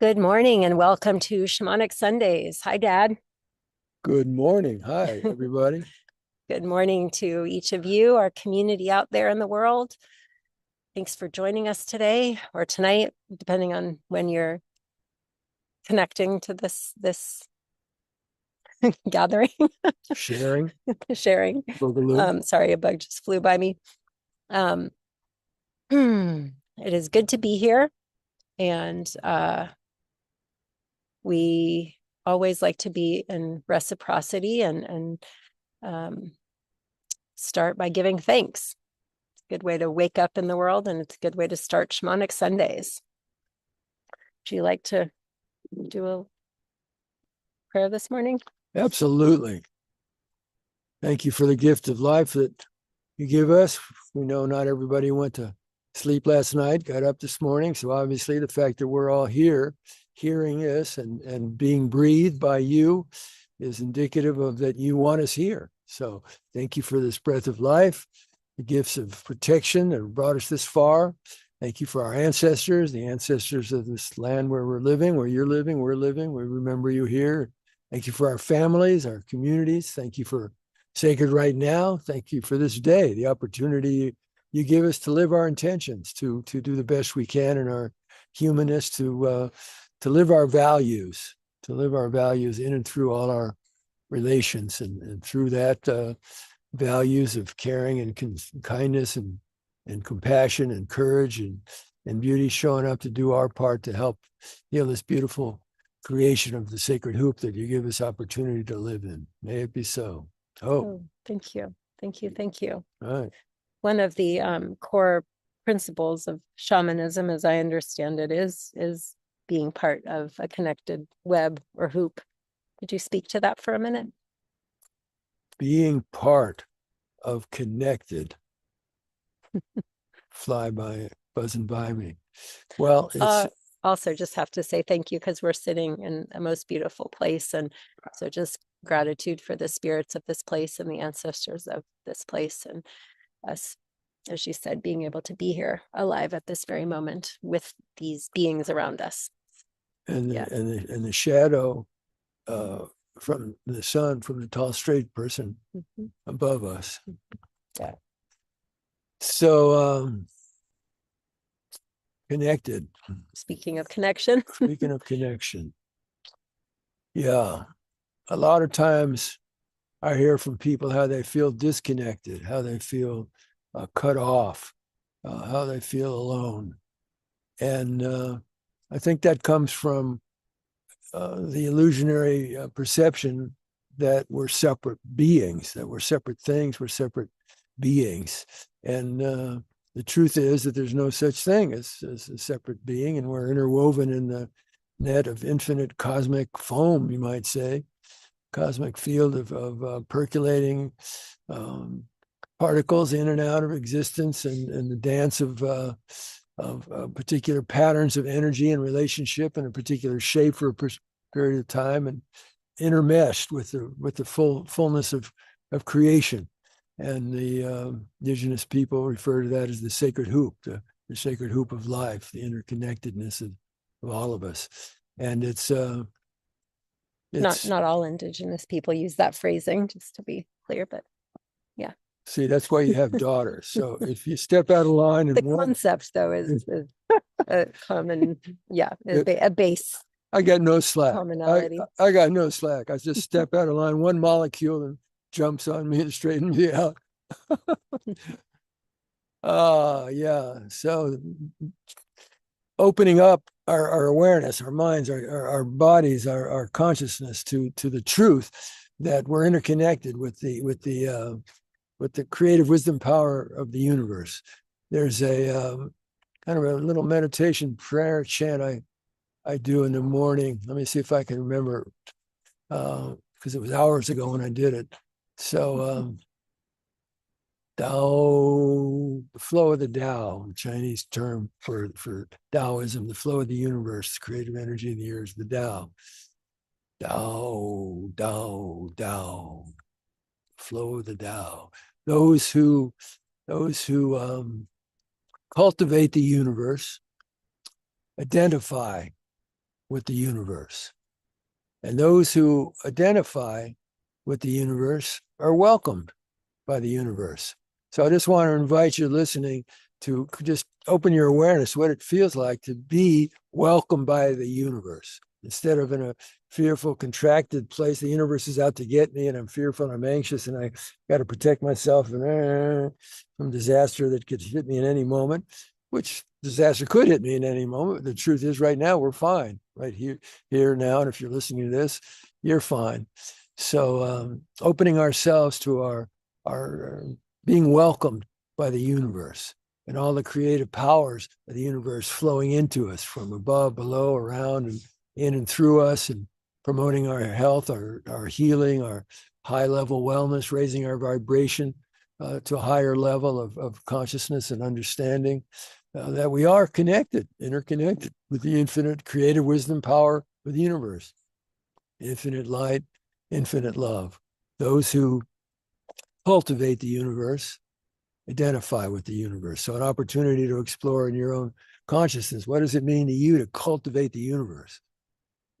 Good morning and welcome to Shamanic Sundays. Hi, Dad. Good morning. Hi, everybody. Good morning to each of you, our community out there in the world. Thanks for joining us today or tonight, depending on when you're connecting to this gathering, Sharing, sharing. Boogaloo. Sorry, a bug just flew by me. Um, it is good to be here, and we always like to be in reciprocity and start by giving thanks. Good way to wake up in the world, and it's a good way to start Shamanic Sundays. Would you like to do a prayer this morning? Absolutely. Thank you for the gift of life that you give us. We know not everybody went to sleep last night, got up this morning. So obviously the fact that we're all here, hearing this and being breathed by you is indicative of that you want us here. So thank you for this breath of life, the gifts of protection that have brought us this far. Thank you for our ancestors, the ancestors of this land where we're living, where you're living, we're living. We remember you here. Thank you for our families, our communities. Thank you for Sacred Right Now. Thank you for this day, the opportunity you give us to live our intentions, to do the best we can in our humanness, to live our values, in and through all our relations, and through that values of caring and kindness and compassion and courage and beauty, showing up to do our part to help heal this beautiful creation of the sacred hoop that you give us opportunity to live in. May it be so. Oh, thank you. Thank you. Thank you. All right. One of the core principles of shamanism, as I understand it, is being part of a connected web or hoop. Could you speak to that for a minute? Being part of connected, fly by, buzzing by me. Well, it's Also just have to say thank you because we're sitting in a most beautiful place. And so just gratitude for the spirits of this place and the ancestors of this place and us, as you said, being able to be here alive at this very moment with these beings around us. and Yeah. the shadow uh, from the sun, from the tall, straight person Mhm. above us. Yeah. So connected. Speaking of connection. Speaking of connection, yeah, a lot of times I hear from people how they feel disconnected, how they feel cut off, how they feel alone. And I think that comes from the illusionary perception that we're separate beings, that we're separate things, we're separate beings. And the truth is that there's no such thing as a separate being, and we're interwoven in the net of infinite cosmic foam, you might say, cosmic field of percolating particles in and out of existence, and the dance of particular patterns of energy and relationship in a particular shape for a period of time, and intermeshed with the fullness of creation. And the indigenous people refer to that as the sacred hoop, the sacred hoop of life, the interconnectedness of all of us. And it's Not all indigenous people use that phrasing, just to be clear, but yeah. see, that's why you have daughters. So if you step out of line The and one, concept though is a common, yeah, a base I got no slack. commonality. I got no slack. I just step out of line, one molecule and jumps on me and straightens me out. Yeah. So opening up our awareness, our minds, our bodies, our consciousness to the truth that we're interconnected with the creative wisdom power of the universe. There's a kind of a little meditation prayer chant I do in the morning. Let me see if I can remember, because it was hours ago when I did it. So Tao, the flow of the Tao, the Chinese term for Taoism, the flow of the universe, the creative energy of the earth, the Tao. Tao, Tao, Tao, flow of the Tao. Those who those who cultivate the universe identify with the universe. And those who identify with the universe are welcomed by the universe. So I just want to invite you listening to just open your awareness what it feels like to be welcomed by the universe. Instead of in a fearful, contracted place, the universe is out to get me, and I'm fearful, and I'm anxious, and I got to protect myself from disaster that could hit me in any moment, which disaster could hit me in any moment. The truth is, right now, we're fine, right here now. And if you're listening to this, you're fine. So opening ourselves to our being welcomed by the universe and all the creative powers of the universe flowing into us from above, below, around, and in and through us, and promoting our health, our healing, our high level wellness, raising our vibration to a higher level of consciousness and understanding, that we are connected, interconnected with the infinite creative wisdom power of the universe, infinite light, infinite love. Those who cultivate the universe identify with the universe. So an opportunity to explore in your own consciousness. What does it mean to you to cultivate the universe?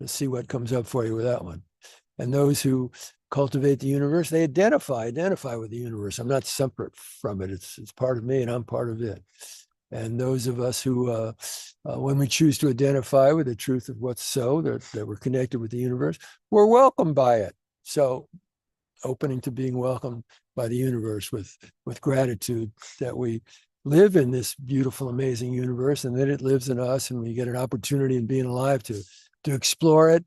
Let's see what comes up for you with that one. And those who cultivate the universe, they identify with the universe. I'm not separate from it. It's part of me, and I'm part of it. And those of us who, when we choose to identify with the truth of what's so, that we're connected with the universe, we're welcomed by it. So opening to being welcomed by the universe with gratitude that we live in this beautiful, amazing universe, and that it lives in us, and we get an opportunity in being alive to explore it,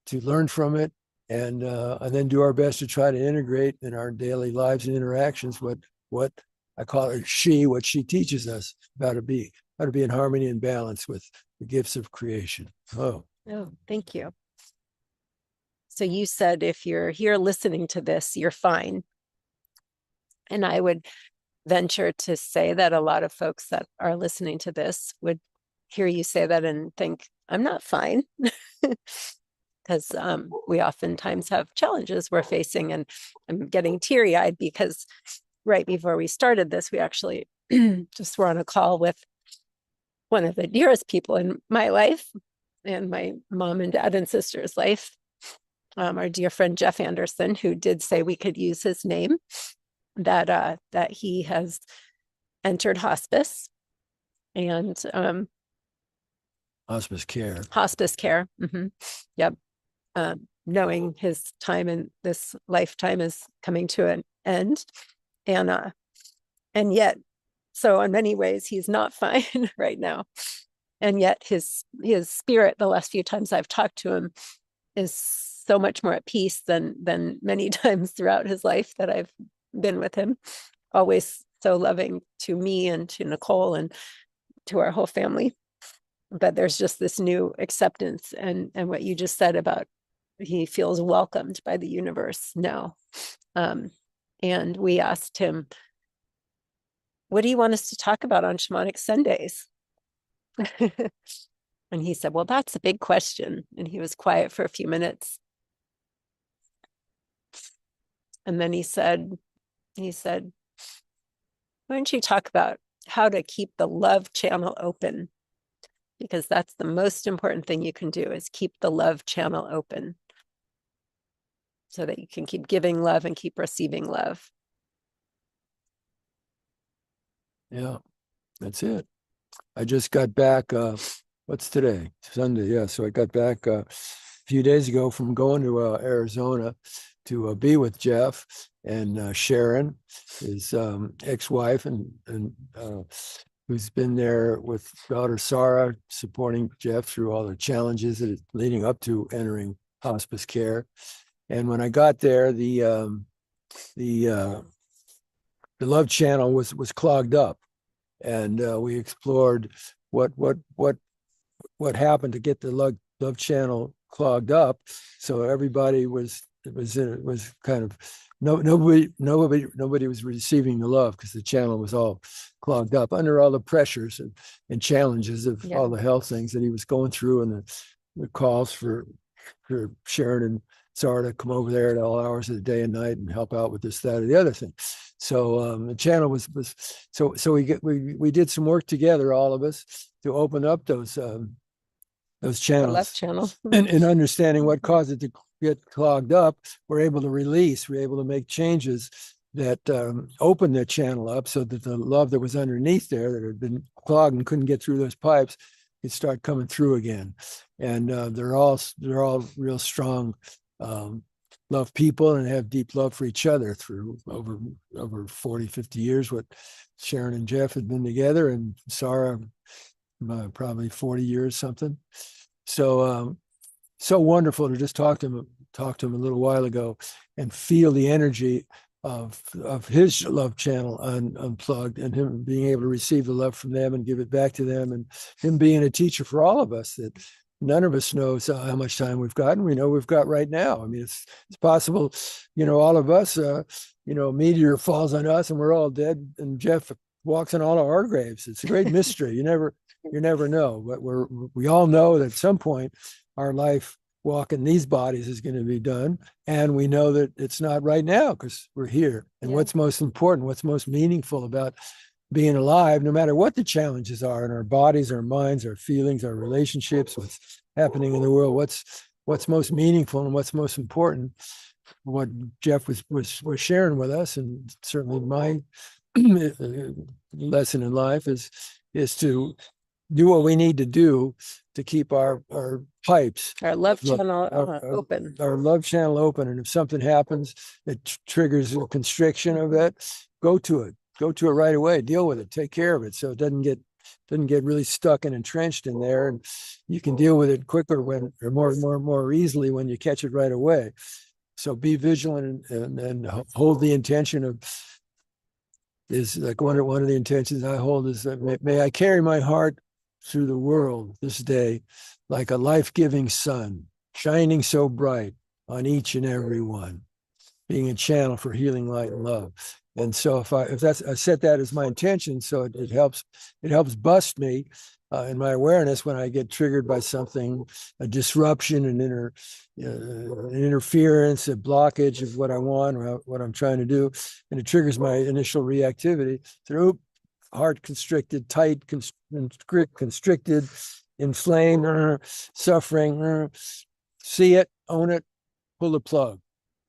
to learn from it, and then do our best to try to integrate in our daily lives and interactions what I call her what she teaches us about how to be in harmony and balance with the gifts of creation. Oh, thank you. So you said if you're here listening to this, you're fine. And I would venture to say that a lot of folks that are listening to this would hear you say that and think, I'm not fine. Because we oftentimes have challenges we're facing, and I'm getting teary-eyed because right before we started this, we actually just were on a call with one of the dearest people in my life and my mom and dad and sister's life, our dear friend Jeff Anderson, who did say we could use his name, that he has entered hospice and hospice care. Mm-hmm. Yep. Knowing his time in this lifetime is coming to an end, and yet, so in many ways he's not fine right now, and yet his spirit, the last few times I've talked to him, is so much more at peace than many times throughout his life that I've been with him. Always so loving to me and to Nicole and to our whole family. But there's just this new acceptance, and what you just said about he feels welcomed by the universe now. And we asked him, what do you want us to talk about on Shamanic Sundays? And he said, well, that's a big question. And he was quiet for a few minutes. And then he said, why don't you talk about how to keep the love channel open? Because that's the most important thing you can do, is keep the love channel open so that you can keep giving love and keep receiving love. Yeah, that's it. I just got back, what's today? Sunday, yeah. So I got back a few days ago from going to Arizona to be with Jeff and Sharon, his ex-wife, and who's been there with daughter Sarah, supporting Jeff through all the challenges that leading up to entering hospice care. And when I got there, the love channel was clogged up, and we explored what happened to get the love channel clogged up. So everybody was kind of nobody was receiving the love because the channel was all clogged up under all the pressures and challenges of all the health things that he was going through, and the calls for Sharon and Sarah to come over there at all hours of the day and night and help out with this, that, or the other thing. So the channel was so we did some work together, all of us, to open up those those The channels. left channel. And understanding what caused it to get clogged up, we're able to release, we're able to make changes that open the channel up so that the love that was underneath there that had been clogged and couldn't get through those pipes could start coming through again. And they're all real strong love people and have deep love for each other through over 40, 50 years. What Sharon and Jeff had been together, and Sarah probably 40 years something. So so wonderful to just talk to him a little while ago and feel the energy of his love channel unplugged, and him being able to receive the love from them and give it back to them, and him being a teacher for all of us that none of us knows how much time we've got, and we know we've got right now. I mean, it's possible, all of us, a meteor falls on us and we're all dead, and Jeff walks in all of our graves. It's a great mystery. You never know, but we all know that at some point our life walking these bodies is going to be done, and we know that it's not right now because we're here. And what's most important, what's most meaningful about being alive, no matter what the challenges are in our bodies, our minds, our feelings, our relationships, what's happening in the world, what's most meaningful and what's most important, what Jeff was sharing with us, and certainly my lesson in life is to do what we need to do to keep our pipes, our love channel open. Our love channel open. And if something happens that triggers a constriction of that, go to it right away, deal with it, take care of it, so it doesn't get really stuck and entrenched in there, and you can deal with it quicker or more easily when you catch it right away. So be vigilant and hold the intention of, is like one of the intentions I hold is that may I carry my heart through the world this day like a life-giving sun, shining so bright on each and every one, being a channel for healing, light, and love. And so I set that as my intention, so it helps bust me in my awareness when I get triggered by something, a disruption, an interference, a blockage of what I want or what I'm trying to do, and it triggers my initial reactivity through heart constricted, tight, constricted, inflamed, suffering. See it, own it, pull the plug.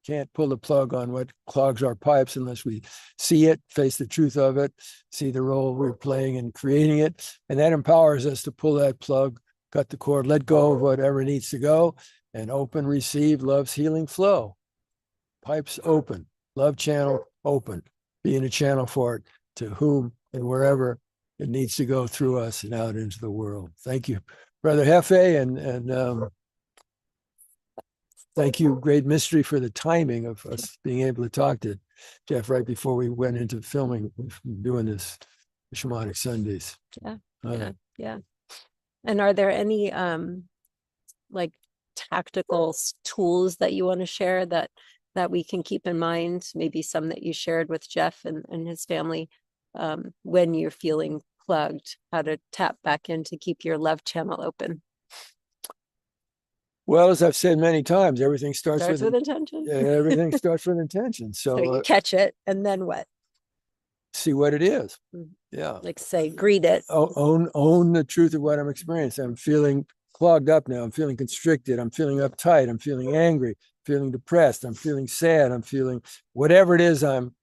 Can't pull the plug on what clogs our pipes unless we see it, face the truth of it, see the role we're playing in creating it. And that empowers us to pull that plug, cut the cord, let go of whatever needs to go, and open, receive love's healing flow. Pipes open, love channel open, being a channel for it to whom and wherever it needs to go through us and out into the world. Thank you, Brother Jefé, and thank you, Great Mystery, for the timing of us being able to talk to Jeff right before we went into filming, doing this Shamanic Sundays. Yeah. And are there any like tactical tools that you want to share that we can keep in mind? Maybe some that you shared with Jeff and his family when you're feeling plugged, how to tap back in to keep your love channel open. Well, as I've said many times, everything starts with intention. Everything starts with intention. So you catch it, and then what? See what it is. Yeah. Like say, greet it. Own the truth of what I'm experiencing. I'm feeling clogged up now. I'm feeling constricted. I'm feeling uptight. I'm feeling angry. Feeling depressed. I'm feeling sad. I'm feeling whatever it is I'm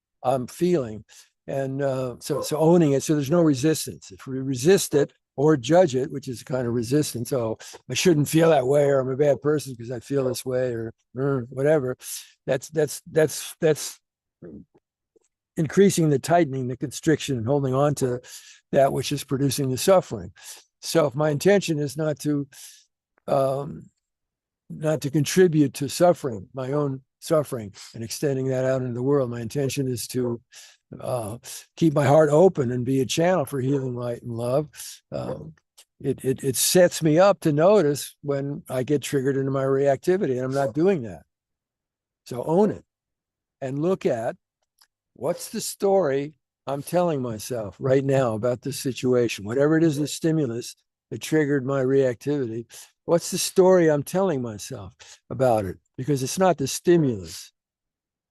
feeling. And so owning it. So there's no resistance. If we resist it or judge it, which is kind of resistance. Oh, I shouldn't feel that way, or I'm a bad person because I feel this way, or whatever. That's increasing the tightening, the constriction, and holding on to that which is producing the suffering. So if my intention is not to contribute to suffering, my own suffering, and extending that out into the world, my intention is to keep my heart open and be a channel for healing, light, and love. It sets me up to notice when I get triggered into my reactivity, and I'm not doing that. So own it and look at what's the story I'm telling myself right now about this situation, whatever it is, the stimulus that triggered my reactivity. What's the story I'm telling myself about it? Because it's not the stimulus.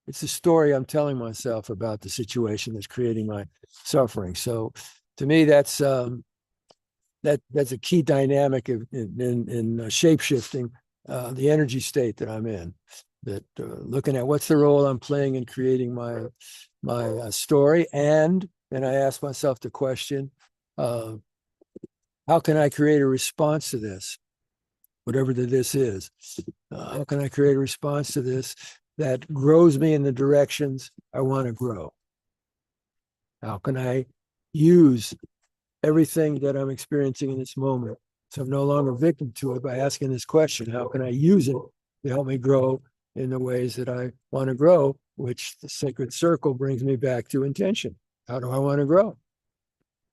It's the story I'm telling myself about the situation that's creating my suffering. So to me, that's that's a key dynamic in shape shifting the energy state that I'm in. That looking at what's the role I'm playing in creating my story, and then I ask myself the question, how can I create a response to this, whatever this is? How can I create a response to this that grows me in the directions I want to grow? How can I use everything that I'm experiencing in this moment so I'm no longer victim to it by asking this question? How can I use it to help me grow in the ways that I want to grow, which the sacred circle brings me back to intention? How do I want to grow?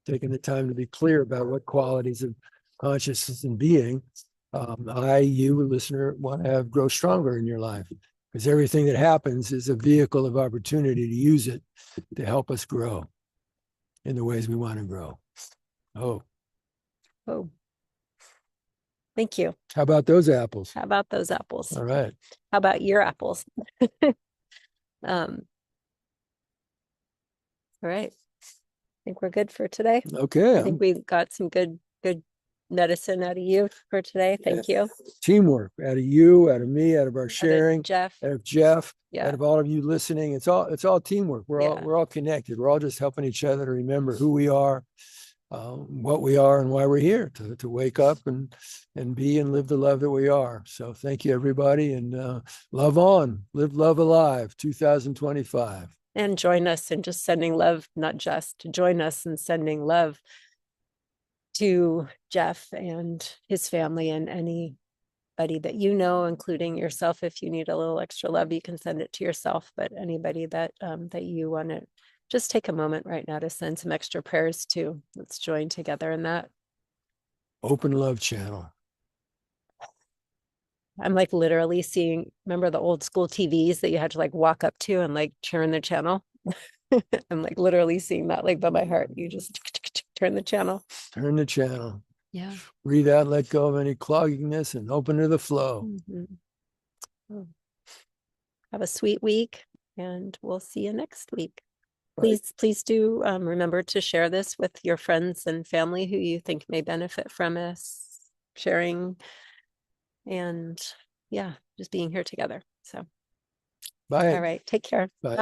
Taking the time to be clear about what qualities of consciousness and being you, listener, want to have grow stronger in your life, because everything that happens is a vehicle of opportunity to use it to help us grow in the ways we want to grow. Oh, Thank you. How about those apples? How about those apples? All right. How about your apples? All right. I think we're good for today. Okay. I think we got some good medicine out of you for today. Thank you. Teamwork out of you, out of me, out of our sharing, Jeff. out of Jeff, Yeah. out of all of you listening. It's all teamwork. We're all connected. We're all just helping each other to remember who we are, what we are, and why we're here to wake up and be and live the love that we are. So thank you, everybody, and love on, live love alive, 2025. And join us in just sending love, not just to join us in sending love to Jeff and his family and anybody that you know, including yourself. If you need a little extra love, you can send it to yourself, but anybody that that you want to just take a moment right now to send some extra prayers to. Let's join together in that. Open love channel. I'm like literally seeing, remember the old school TVs that you had to like walk up to and like turn the channel? I'm like literally seeing that like by my heart. You just turn the channel. Turn the channel. Yeah. Breathe out, let go of any clogginess and open to the flow. Oh. Have a sweet week, and we'll see you next week. Please do remember to share this with your friends and family who you think may benefit from us sharing and just being here together. So, bye. All right. Take care. Bye. Bye.